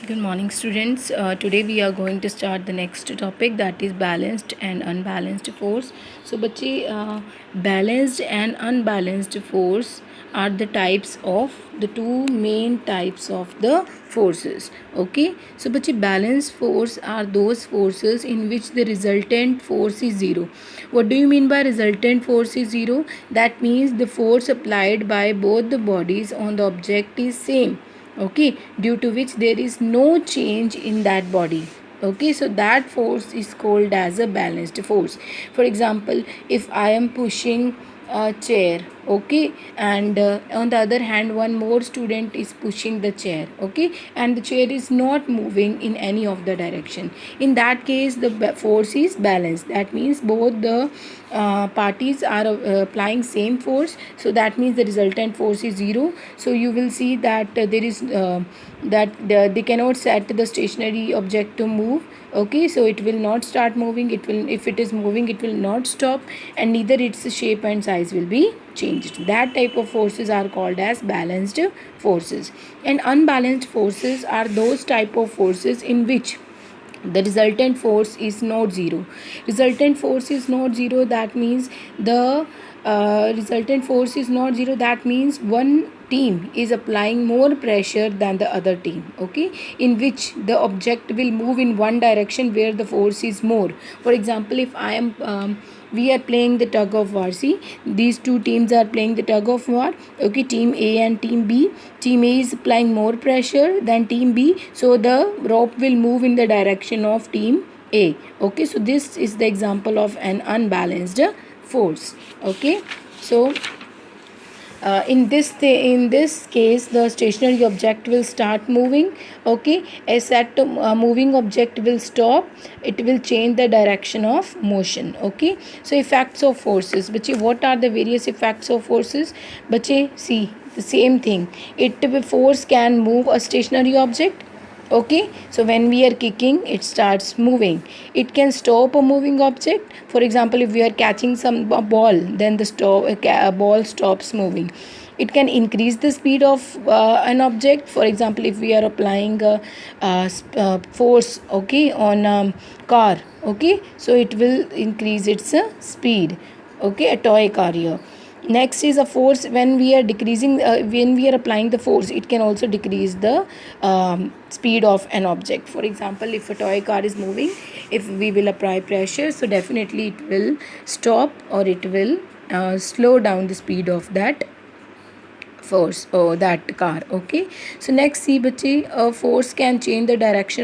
Good morning, students. Today we are going to start the next topic, that is balanced and unbalanced force. So बच्चे balanced and unbalanced force are the types of the two main types of the forces. Okay, so बच्चे balanced force are those forces in which the resultant force is zero. What do you mean by resultant force is zero? That means the force applied by both the bodies on the object is same. Okay, due to which there is no change in that body. Okay, so that force is called as a balanced force. For example, if I am pushing a chair, okay, and on the other hand one more student is pushing the chair, okay, and the chair is not moving in any of the direction, in that case the force is balanced. That means both the parties are applying same force, so that means the resultant force is zero. So you will see that there is they cannot set the stationary object to move. Okay, so it will not start moving, it will, if it is moving it will not stop, and neither its shape and size will be changed. That type of forces are called as balanced forces. And unbalanced forces are those type of forces in which the resultant force is not zero. Resultant force is not zero, that means the resultant force is not zero, that means one team is applying more pressure than the other team, okay, in which the object will move in one direction where the force is more. For example, if I am we are playing the tug of war. See, these two teams are playing the tug of war, okay, team A and team B. Team A is applying more pressure than team B, so the rope will move in the direction of team A. Okay, so this is the example of an unbalanced force. Okay, so in this case the stationary object will start moving. Okay, as that moving object will stop, it will change the direction of motion. Okay, so effects of forces. Bache, what are the various effects of forces? Bache, see, the same thing. Force can move a stationary object. Okay, so when we are kicking it starts moving. It can stop a moving object. For example, if we are catching some ball, then the ball stops moving. It can increase the speed of an object. For example, if we are applying force, okay, on a car, okay, so it will increase its speed. Okay, a toy car here. Next is a force. When we are decreasing, when we are applying the force, it can also decrease the speed of an object. For example, if a toy car is moving, if we will apply pressure, so definitely it will stop, or it will slow down the speed of that force or that car. Okay, so next, see bache, a force can change the direction of